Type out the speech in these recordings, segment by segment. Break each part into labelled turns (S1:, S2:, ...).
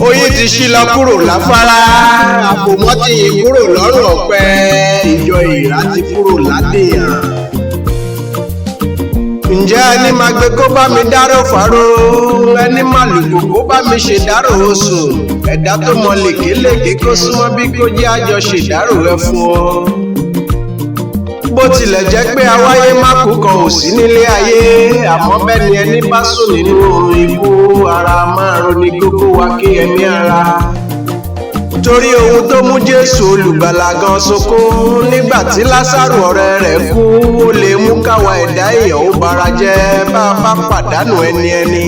S1: oyin ti ṣí lọ kúrò láfárá àpòmọ́ ti yìn kúrò lọ́rùn ọ̀pẹ ìjọ ìrà ti kúrò ládèyàn. ǹjẹ́ ẹni máa gbé kó bá mi dárò fáró ẹni máa lùkù kó bá mi ṣèdárò oṣù ẹ̀dá tó mọ lèkélèké kó súnmọ́ bí kó jẹ́ àjọ ṣèdárò ẹ fún ọ. bó tilẹ̀ jẹ́ pé awáyé má kú kan ò sí nílé ayé àmọ́ bẹ́ni ẹni bá sùn nínú oorun ikú ara máa roni gógó wa kí ẹni ara. torí ohun tó mú Jésù olùgbàlà gan sunkún nígbà tí Lásárù ọ̀rẹ́ rẹ̀ kú ó lè mú káwa ẹ̀dá èèyàn ó bara jẹ́ bá a bá pàdánù ẹni.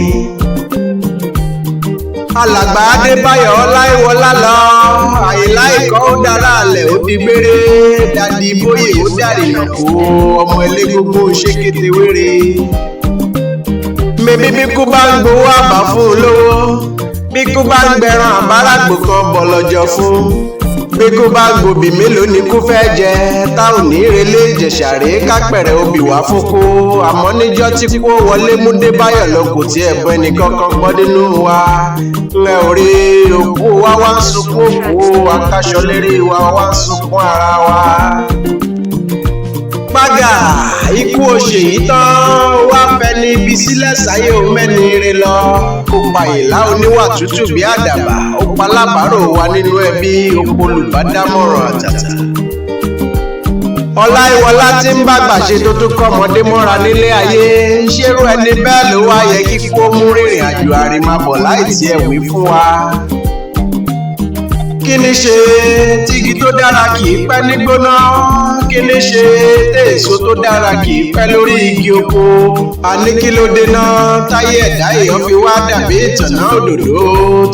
S1: alàgbà Adébáyọ̀ Ọláìwọlá lọ Àyìnlá Ìkọ́ ó dára àlẹ̀ ó di gbére Dádì Bóyè ó dàrínà kó ọmọ ẹlẹ́gbogbo ṣé kété wéré. mebí bí kú bá ń gbowó àbá fún un lówó bí kú bá ń gbẹran àbáràgbò kan bọ̀ lọ́jọ́ fún bí kú bá ń gbòbí mélòó ni kú fẹ́ jẹ táwọn ní relé ìjẹ̀ṣàrè kápẹ̀rẹ̀ obì wá fókó àmọ́ níjọ́ tí kú wọlé mú Débáyọ̀ lọ kò tiẹ̀ bọ́ ẹnì kankan gbọ́ nínú wa ńlẹ orí òkú wa wá ń sunkún òkú akáṣọ lérí wa wá ń sunkún ara wa. gbága ikú òṣè yìí tán wá fẹ́ ní ibi sílẹ̀ sáyé ò mẹ́ni ire lọ ó pa Àyìnlá oníwà tútù bí àdàbà ó pa lábàárò wa nínú ẹbí ó polùbádámọ̀ràn àtàtà. Ọláìwọlá tí ń bàgbà ṣe tó tún kọ́mọdé mọ́ra nílé ayé ṣerú ẹni bẹ́ẹ̀ ló wá yẹ kí kó mú rìnrìn àjò àrèmábọ̀ láì tiẹ̀ wí fún wa. kí ni ṣe tígi tó dára kì í pẹ́ nígbóná kí ni ṣe téèso tó dára kì í pẹ́ lórí igi oko àní kí ló dé náà táyé ẹ̀dá èèyàn fi wá dàbí ìtànná òdòdó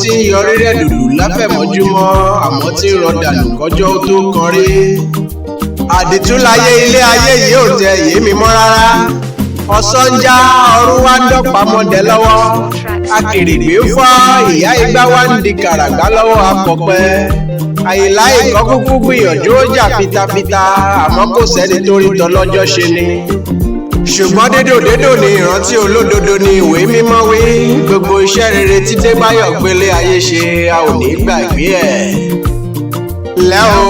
S1: tí ń yọ rírẹ̀ dùdù láfẹ̀mọ́júmọ́ àmọ́ tí ń rọ dànù kọjọ́ tó kan rí. àdìtúláyé ilé ayé yìí ò tẹ èyí mi mọ́ rárá ọ̀sán ń já ọrún wá ń dọ́pàá mọ́dẹ lọ́wọ́ akèrègbè ń fọ́ ìyá igbá wá ń di kàràgbá lọ́wọ́ akọ̀pẹ. Àyìnlá Ìkọ́ kúkú gbìyànjú ó jà fitafita àmọ́ kò sẹ́ni tó rí tọlọ́jọ́ ṣe ni. ṣùgbọ́n dédò ni ìrántí olódodo ni ìwé mímọ́ wí gbogbo iṣẹ́ rere tí Débáyọ̀ gbélé ayé ṣe a ò ní gbàgbé ẹ̀. lẹ́ o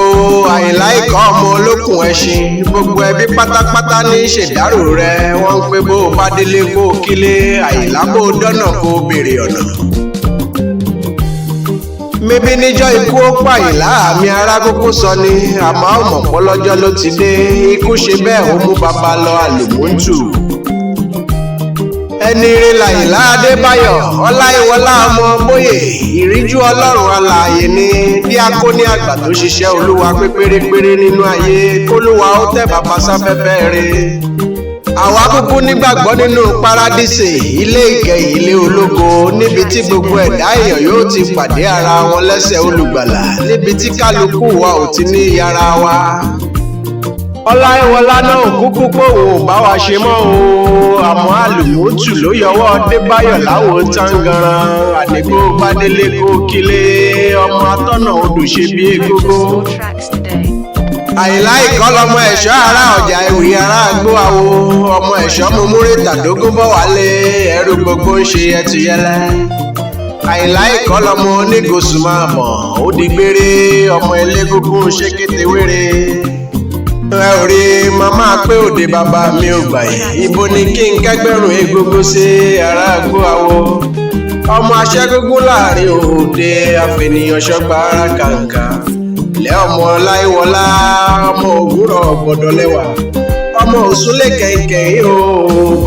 S1: Àyìnlá Ìkọ́ ọmọ olókùn ẹṣin gbogbo ẹbí pátápátá ní ṣèdárò rẹ wọ́n ń pé bó o bá délé kó o kílé Àyìnlá bó o dọ́nà kó o béèrè ọ̀nà. mebí níjọ́ ikú ó pa Àyìnlá àmì ara kúkú sọ ni àmọ́ ọmọ pọ́lọ́jọ́ ló ti dé ikú ṣe bẹ́ẹ̀ ó mú baba lọ àlùmọ́ǹtù. ẹni ire l'Àyìnlá Adébáyọ̀ Ọláìwọlá ọmọ Bóyè ìríjú Ọlọ́run alààyè ni díákónì àgbà tó ṣiṣẹ́ Olúwa pé pérépéré nínú ayé kólúwa ó tẹ́ bàbá sáfẹ́fẹ́ rẹ̀. àwa kúkú nígbàgbọ́ nínú Párádísè ilé ìkẹyìn ilé ológo níbi tí gbogbo ẹ̀dá èèyàn yóò ti pàdé ara wọn lẹ́sẹ̀ olùgbàlà níbi tí kálukú wa ò ti ní yára wa. Ọláìwọlá náà kúkú pòwò bá wa ṣe mọ́ o àmọ́ àlùmọ́tù ló yọwọ́ Débáyọ̀ láwo tangaran àdìgbò bádélé kó kílé ọmọ atọ́nà odò ṣe bí egógó. Àyìnlá Ìkọ́ lọmọ ẹ̀ṣọ́ ará ọjà ewì ará agbóhàwò ọmọ ẹ̀ṣọ́ mumúrè tàdógún bọ̀ wálé ẹrú gbogbo ń ṣe ẹtùyẹlẹ. Àyìnlá Ìkọ́ lọmọ onígòsùn máa bọ̀ ó di gbére ọmọ elégúngún ṣé kété wéré. ẹ ò rí màmá pé òde bàbá mi ò gbà yìí ibo ni kí n kẹgbẹrún egungun sí ará agbóhàwò ọmọ aṣẹ́gúngún láàrin òde àfẹnìyàn ṣọgbà ara kàǹkà. ilẹ̀ ọmọ Ọláìwọlá ọmọ òwúrọ̀ gbọdọ̀lẹ́wà ọmọ òsúnlé kẹ̀kẹ́ o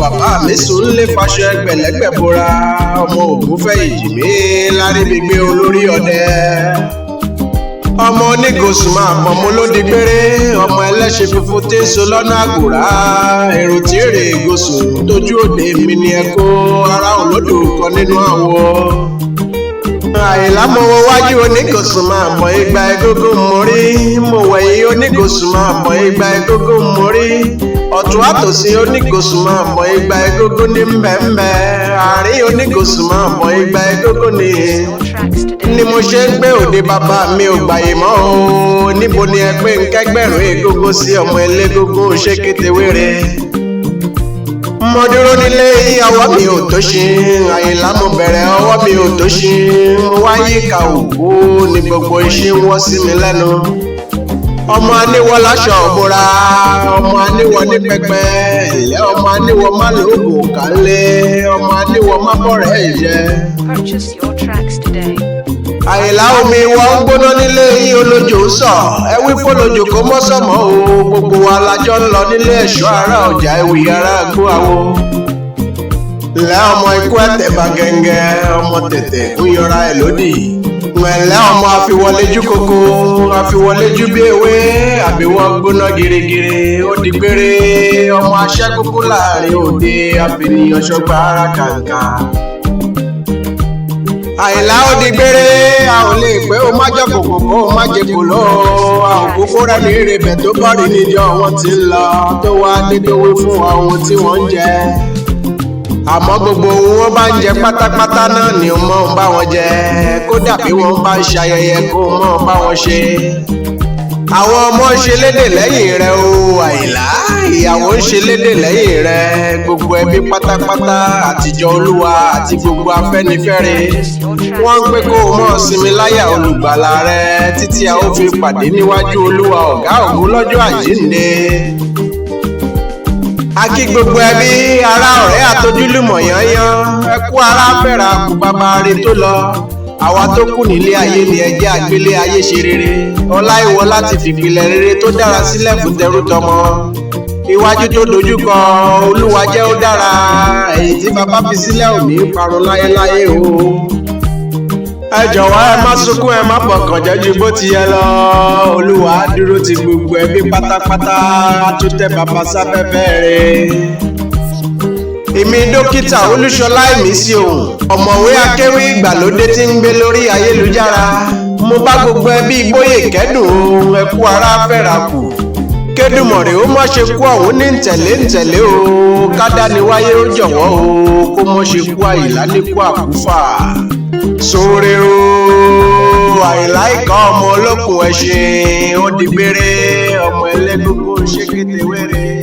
S1: bàbá mi sùn lé faṣọ ẹgbẹ̀lẹ́gbẹ̀ bora ọmọ ògúnfẹ́ ìjìmí láríbigbé olórí ọdẹ. ọmọ onígòsùn máa pọ̀ mọ́ lóde gbére ọmọ ẹlẹ́ṣin funfun tí ń so lọ́nà àgùrá èrò tí èrè ìgòsùn tójú òde mi ni ẹ kó ara òlódò kan nínú àwọ̀. Àyìnlá mo wo wájú onígòsùn máa mọ igba egúngún mórí mo wẹ̀yìn onígòsùn máa mọ igba egúngún mórí ọ̀tún àtòsí onígòsùn máa mọ igba egúngún ní mbẹ̀mbẹ̀ àárín onígòsùn máa mọ igba egúngún ni mo ṣe ń gbé òde bàbá mi ò gbàyè mọ́ o níbo ni ẹ pé ń kẹ́gbẹ̀rún egúngún sí ọmọ elégúngún ṣé kété wéré. mo dúró nílé ọwọ́ mi ò tó ṣe Àyìnlá mo bẹ̀rẹ̀ ọwọ́ mi ò tó ṣe mo wáyé ka òkú ní gbogbo iṣẹ́ wọ́n sí mi lẹ́nu ọmọ aníwọ láṣọ òbúra ọmọ aníwọ ní pẹpẹ ẹ̀lẹ́ ọmọ aníwọ má lóògùn kálẹ̀ ọmọ aníwọ má bọ̀rẹ̀ ẹ̀jẹ̀.
S2: Purchase your tracks today.
S1: Àyìnlá omi wọ́n ń gbóná nílé yín olójó sọ ẹ wí fọlójó kó mọ́ sọ́mọ́ o gbogbo wa lájọ́ ń lọ nílé ẹ̀ṣọ́ ara ọjà ewì ara gbó àwo. Lẹ́ ọmọ ikú ẹ̀tẹ̀bà gẹ́ngẹ́ ọmọ tẹ̀tẹ̀ ń yọra ẹ̀ lódì ẹ̀lẹ́ ọmọ àfiwọléjú koko àfiwọléjú bí ewé àbíwọ́ gbóná girigiri ó di gbére ọmọ aṣẹ́ kúkú láàrin òde àfẹnìyàn ṣọgbà ara kàǹkà. Àyìnlá ó di gbére a ò lè pé ó má jọ kòkò kó o má jẹ kò lọ a ò kókó rẹ ní ìrèbẹ tó bá rí níjọ wọn ti ń lọ tó wá nídòwé fún ohun tí wọ́n ń jẹ àmọ́ gbogbo ohun wọn bá ń jẹ pátápátá náà ni ó mọ̀ ń bá wọn jẹ kódà bí wọ́n bá ń ṣayẹyẹ kó mọ̀ ń bá wọn ṣe. Àwọn ọmọ ń ṣe lédè lẹ́yìn rẹ̀ o Àyìnlá ìyàwó ń ṣe lédè lẹ́yìn rẹ̀ gbogbo ẹbí pátápátá àtijọ́ olúwa àti gbogbo afẹ́nifẹ́re wọ́n ń pé kó o mọ̀ sinmi láyà olùgbàlà rẹ̀ títí a ó fi pàdé níwájú olúwa ọ̀gá ògo lọ́jọ́ àjíǹde. A kí gbogbo ẹbí ará ọ̀rẹ́ àtojúlùmọ̀ yányán ẹ kú ara fẹ́ra kú bàbá rẹ tó lọ àwa tó kù nílé ayé ni ẹ jẹ́ àgbélé ayé ṣe rere ọlá ìwọ láti fìpìlẹ̀ rere tó dára sílẹ̀ fún tẹrú tọmọ iwájú tó dojúkọ olúwa jẹ́ ó dára èyí tí bàbá fi sílẹ̀ ò ní parun láyéláyé o. Ẹ jọ̀wọ́ ẹ má sunkún ẹ má bọ̀kàn jẹ́ ju bó ti yẹ lọ olúwa dúró ti gbogbo ẹbí pátápátá tó tẹ bàbá sáfẹ́fẹ́ rẹ̀. Èmi dókítà Olúṣọlá Ìmísí Ohùn ọ̀mọ̀wé akéwì ìgbàlódé tí ń gbé lórí ayélujára mo bá gbogbo ẹbí Gbóyè kẹ́dùn ẹ kú ara fẹ́ra kù Kédùmọ̀rè ó má ṣe kú ọ̀hún ní ntẹ̀lé o kádániwáyé ó jọ̀wọ́ o kó mọ́ ṣe kú Àyìnlá ní kú àkúfà sóore o Àyìnlá ìkà ọmọ olókùn ẹṣin ó di gbére ọmọ ẹlẹ́gbẹ̀gbẹ̀ ṣékété wẹ́rẹ́.